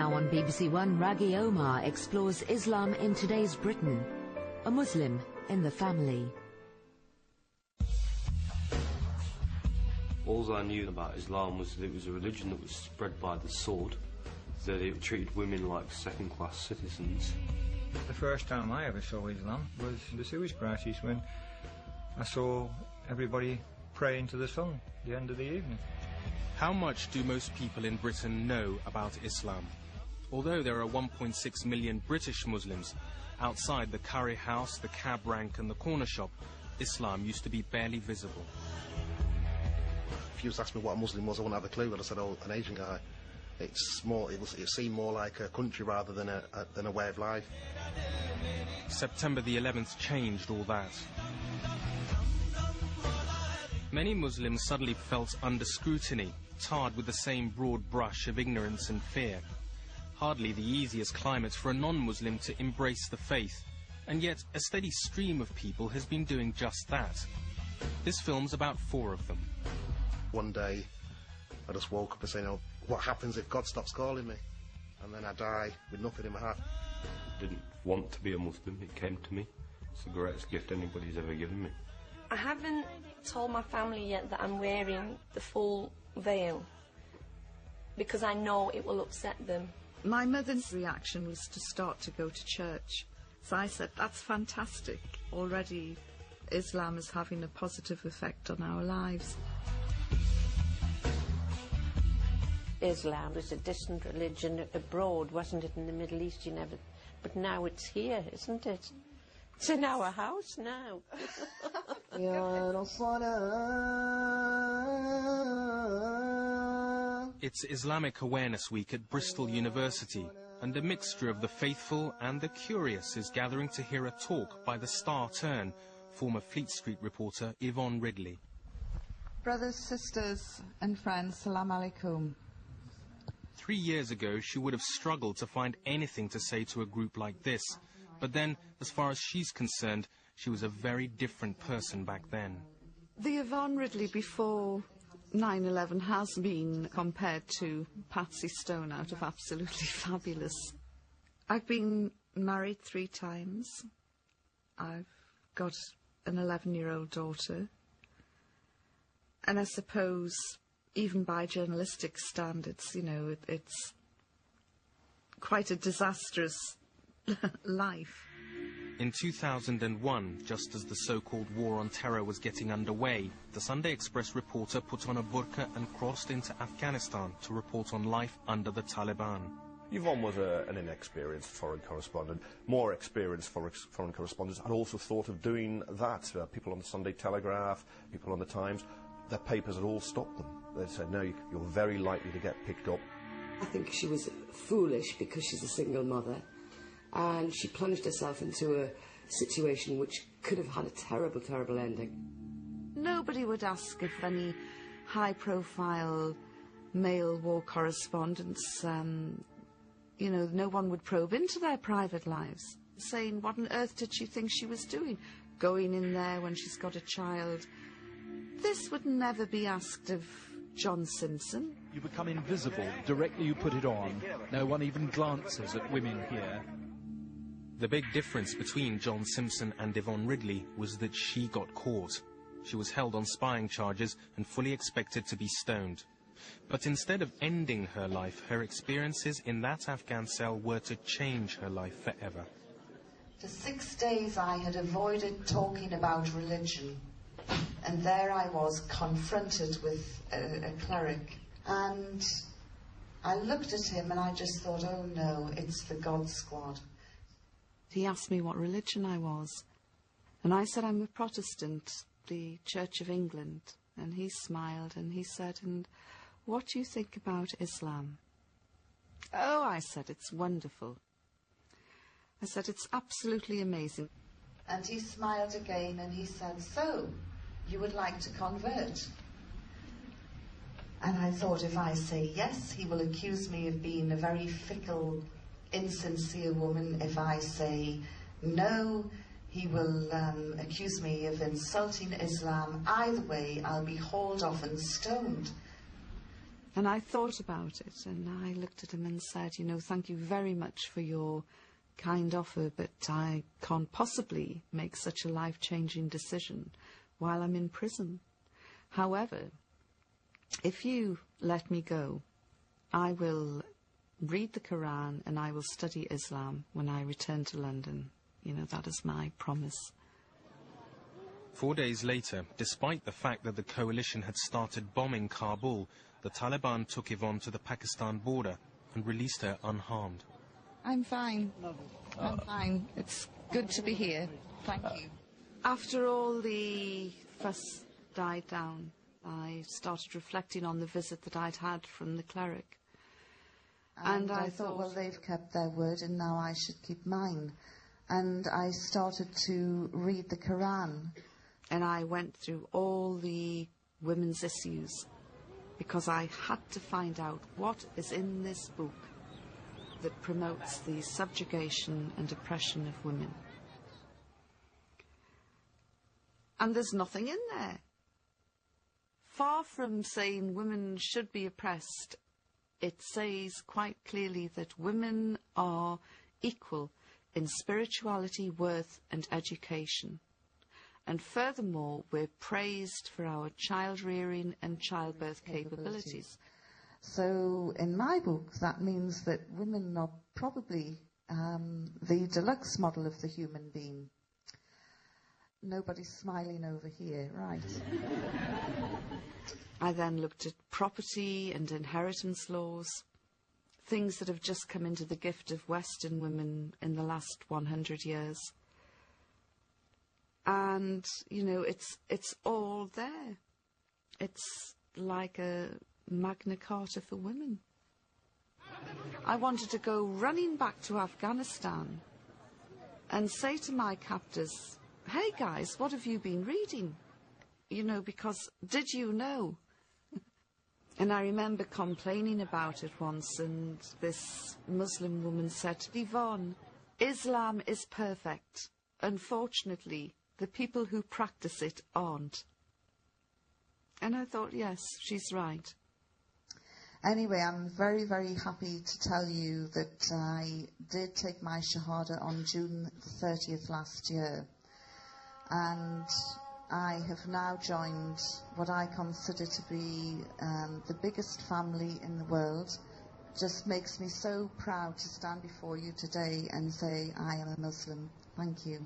Now on BBC One, Raghi Omar explores Islam in today's Britain. A Muslim in the family. All I knew about Islam was that it was a religion that was spread by the sword, that it treated women like second-class citizens. The first time I ever saw Islam was the Suez Crisis, when I saw everybody praying to the sun at the end of the evening. How much do most people in Britain know about Islam? Although there are 1.6 million British Muslims, outside the curry house, the cab rank and the corner shop, Islam used to be barely visible. If you was asked me what a Muslim was, I wouldn't have a clue. I'd have said, oh, an Asian guy. It's more, it seemed more like a country rather than a way of life. September the 11th changed all that. Many Muslims suddenly felt under scrutiny, tarred with the same broad brush of ignorance and fear. Hardly the easiest climate for a non-Muslim to embrace the faith, and yet a steady stream of people has been doing just that. This film's about 4 of them. One day, I just woke up and said, oh, what happens if God stops calling me? And then I die with nothing in my heart. I didn't want to be a Muslim, it came to me. It's the greatest gift anybody's ever given me. I haven't told my family yet that I'm wearing the full veil, because I know it will upset them. My mother's reaction was to start to go to church. So I said, that's fantastic. Already Islam is having a positive effect on our lives. Islam was a distant religion abroad, wasn't it, in the Middle East? You never, but now it's here, isn't it? It's in our house now. It's Islamic Awareness Week at Bristol University, and a mixture of the faithful and the curious is gathering to hear a talk by the star turn, former Fleet Street reporter Yvonne Ridley. Brothers, sisters and friends, salam alaikum. 3 years ago, she would have struggled to find anything to say to a group like this. But then, as far as she's concerned, she was a very different person back then. The Yvonne Ridley before 9/11 has been compared to Patsy Stone out of Absolutely Fabulous. I've been married 3 times. I've got an 11-year-old daughter. And I suppose, even by journalistic standards, you know, it's quite a disastrous life. In 2001, just as the so-called war on terror was getting underway, the Sunday Express reporter put on a burqa and crossed into Afghanistan to report on life under the Taliban. Yvonne was an inexperienced foreign correspondent. More experienced foreign correspondents had also thought of doing that. People on the Sunday Telegraph, people on the Times, their papers had all stopped them. They said, no, you're very likely to get picked up. I think she was foolish because she's a single mother, and she plunged herself into a situation which could have had a terrible, terrible ending. Nobody would ask if any high-profile male war correspondents, you know, no one would probe into their private lives, saying, what on earth did she think she was doing, going in there when she's got a child? This would never be asked of John Simpson. You become invisible directly you put it on. No one even glances at women here. The big difference between John Simpson and Yvonne Ridley was that she got caught. She was held on spying charges and fully expected to be stoned. But instead of ending her life, her experiences in that Afghan cell were to change her life forever. For 6 days I had avoided talking about religion. And there I was, confronted with a cleric. And I looked at him and I just thought, oh no, it's the God Squad. He asked me what religion I was. And I said, I'm a Protestant, the Church of England. And he smiled and he said, and what do you think about Islam? Oh, I said, it's wonderful. I said, it's absolutely amazing. And he smiled again and he said, so, you would like to convert? And I thought, if I say yes, he will accuse me of being a very fickle, insincere woman. If I say no, he will accuse me of insulting Islam. Either way, I'll be hauled off and stoned. And I thought about it, and I looked at him and said, you know, thank you very much for your kind offer, but I can't possibly make such a life-changing decision while I'm in prison. However, if you let me go, I will read the Quran and I will study Islam when I return to London. You know, that is my promise. 4 days later, despite the fact that the coalition had started bombing Kabul, the Taliban took Yvonne to the Pakistan border and released her unharmed. I'm fine. I'm fine. It's good to be here. Thank you. After all the fuss died down, I started reflecting on the visit that I'd had from the cleric. And I thought, well, they've kept their word and now I should keep mine. And I started to read the Quran. And I went through all the women's issues because I had to find out what is in this book that promotes the subjugation and oppression of women. And there's nothing in there. Far from saying women should be oppressed, it says quite clearly that women are equal in spirituality, worth and education. And furthermore, we're praised for our child-rearing and childbirth capabilities. So in my book, that means that women are probably the deluxe model of the human being. Nobody's smiling over here, right? I then looked at property and inheritance laws, things that have just come into the gift of Western women in the last 100 years. And, you know, it's all there. It's like a Magna Carta for women. I wanted to go running back to Afghanistan and say to my captors, hey guys, what have you been reading? You know, because did you know? And I remember complaining about it once, and this Muslim woman said, Yvonne, Islam is perfect. Unfortunately, the people who practice it aren't. And I thought, yes, she's right. Anyway, I'm very, very happy to tell you that I did take my Shahada on June the 30th last year. And I have now joined what I consider to be the biggest family in the world. Just makes me so proud to stand before you today and say I am a Muslim. Thank you.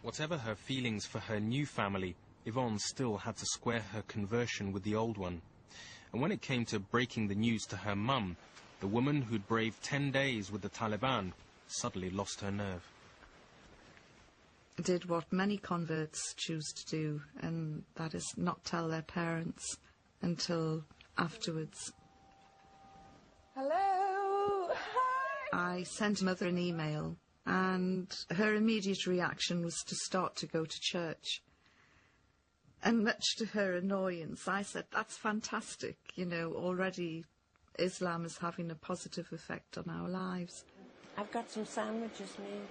Whatever her feelings for her new family, Yvonne still had to square her conversion with the old one. And when it came to breaking the news to her mum, the woman who'd braved 10 days with the Taliban suddenly lost her nerve. Did what many converts choose to do, and that is not tell their parents until afterwards. Hello! Hi! I sent Mother an email, and her immediate reaction was to start to go to church. And much to her annoyance, I said, that's fantastic, you know, already Islam is having a positive effect on our lives. I've got some sandwiches made.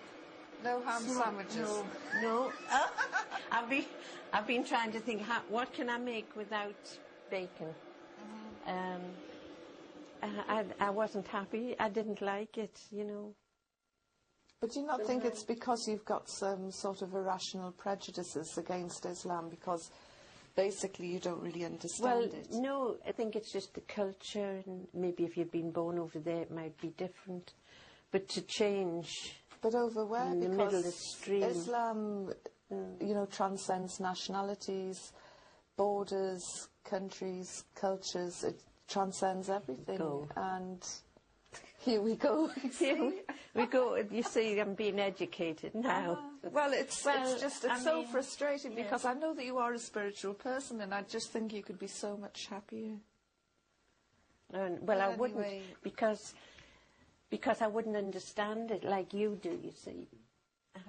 No ham sandwiches? No. I've been trying to think, what can I make without bacon? I wasn't happy. I didn't like it, you know. But do you not think it's because you've got some sort of irrational prejudices against Islam, because basically you don't really understand it? Well, no, I think it's just the culture, and maybe if you'd been born over there it might be different. But to change... But over where? In the because middle of the stream. Islam, you know, transcends nationalities, borders, countries, cultures. It transcends everything. And here we go. Here we go. You see, I'm being educated now. Well, it's so frustrating because I know that you are a spiritual person, and I just think you could be so much happier. Well, I wouldn't, because I wouldn't understand it like you do, you see.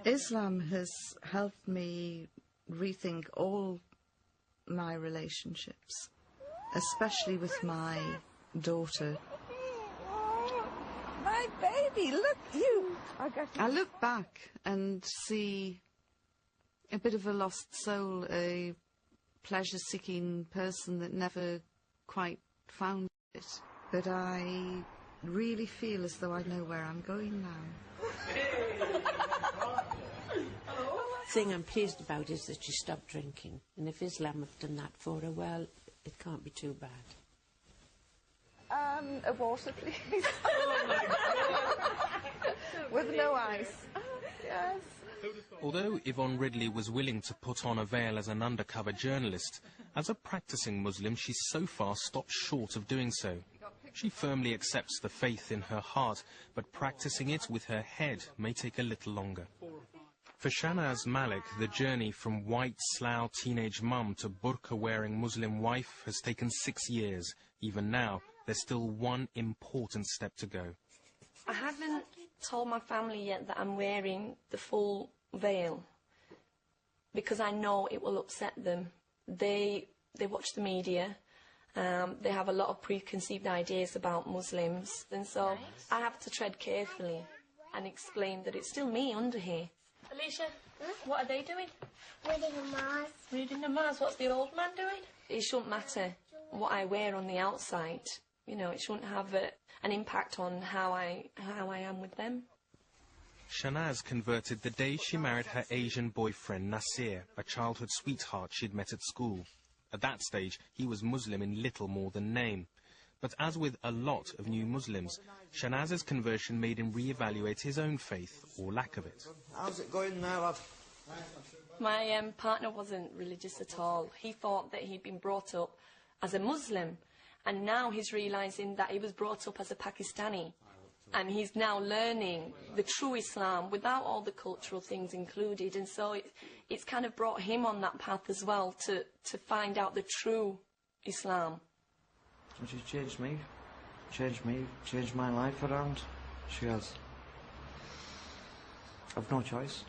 Islam has helped me rethink all my relationships, especially with my daughter. My baby, look, you! I look back and see a bit of a lost soul, a pleasure-seeking person that never quite found it. But I really feel as though I know where I'm going now. The thing I'm pleased about is that she stopped drinking. And if Islam have done that for her, well, it can't be too bad. A water, please. Oh my God. With no ice. Yes. Although Yvonne Ridley was willing to put on a veil as an undercover journalist, as a practicing Muslim, she's so far stopped short of doing so. She firmly accepts the faith in her heart, but practicing it with her head may take a little longer. For Shanaz Malik, the journey from white slough teenage mum to burqa-wearing Muslim wife has taken 6 years. Even now, there's still one important step to go. I haven't told my family yet that I'm wearing the full veil because I know it will upset them. They watch the media. They have a lot of preconceived ideas about Muslims, and so I have to tread carefully and explain that it's still me under here. Alicia, what are they doing? Reading Namaz. Reading Namaz. What's the old man doing? It shouldn't matter what I wear on the outside. You know, it shouldn't have an impact on how I am with them. Shanaz converted the day she married her Asian boyfriend Nasir, a childhood sweetheart she'd met at school. At that stage, he was Muslim in little more than name. But as with a lot of new Muslims, Shanaz's conversion made him re-evaluate his own faith, or lack of it. How's it going now, love? My partner wasn't religious at all. He thought that he'd been brought up as a Muslim, and now he's realising that he was brought up as a Pakistani. And he's now learning the true Islam without all the cultural things included. And so it's kind of brought him on that path as well to find out the true Islam. She's changed me, changed my life around. She has. I've no choice.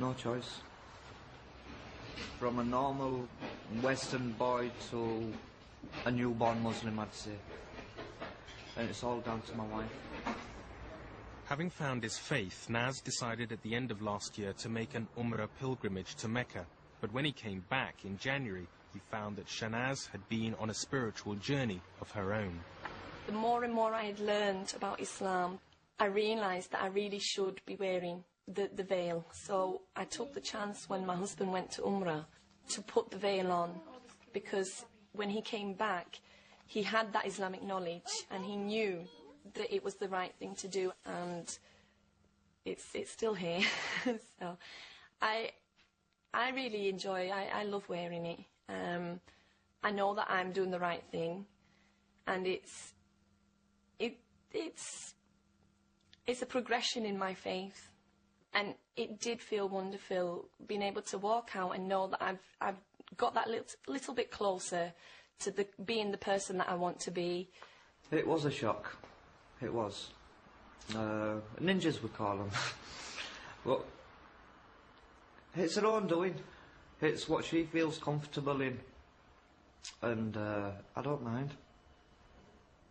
No choice. From a normal Western boy to a newborn Muslim, I'd say. And it's all down to my wife. Having found his faith, Naz decided at the end of last year to make an Umrah pilgrimage to Mecca. But when he came back in January, he found that Shanaz had been on a spiritual journey of her own. The more and more I had learned about Islam, I realised that I really should be wearing the veil. So I took the chance when my husband went to Umrah to put the veil on, because when he came back, he had that Islamic knowledge and he knew that it was the right thing to do, and it's still here. So I really enjoy, I love wearing it. I know that I'm doing the right thing, and it's a progression in my faith, and it did feel wonderful being able to walk out and know that I've got that little bit closer to being the person that I want to be. It was a shock. It was. Ninjas, we call them. But it's her own doing. It's what she feels comfortable in. And I don't mind.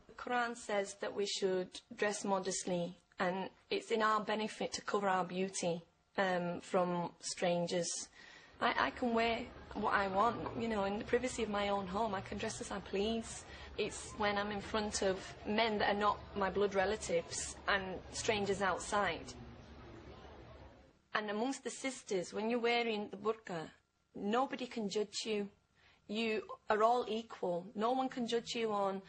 The Quran says that we should dress modestly, and it's in our benefit to cover our beauty from strangers. I can wear what I want, you know, in the privacy of my own home. I can dress as I please. It's when I'm in front of men that are not my blood relatives and strangers outside. And amongst the sisters, when you're wearing the burqa, nobody can judge you. You are all equal. No one can judge you on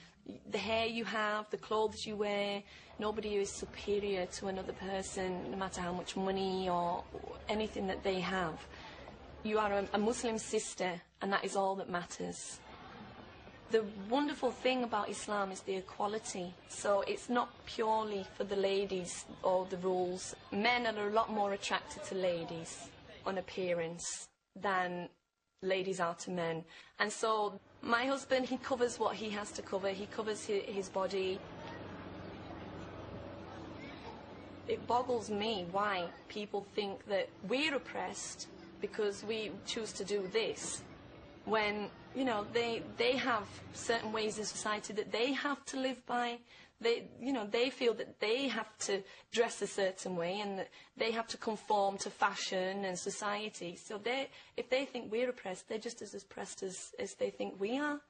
the hair you have, the clothes you wear. Nobody is superior to another person, no matter how much money or anything that they have. You are a Muslim sister, and that is all that matters. The wonderful thing about Islam is the equality. So it's not purely for the ladies or the rules. Men are a lot more attracted to ladies on appearance than ladies are to men. And so my husband, he covers what he has to cover. He covers his body. It boggles me why people think that we're oppressed because we choose to do this, when, you know, they have certain ways in society that they have to live by. they feel that they have to dress a certain way and that they have to conform to fashion and society. So if they think we're oppressed, they're just as oppressed as they think we are.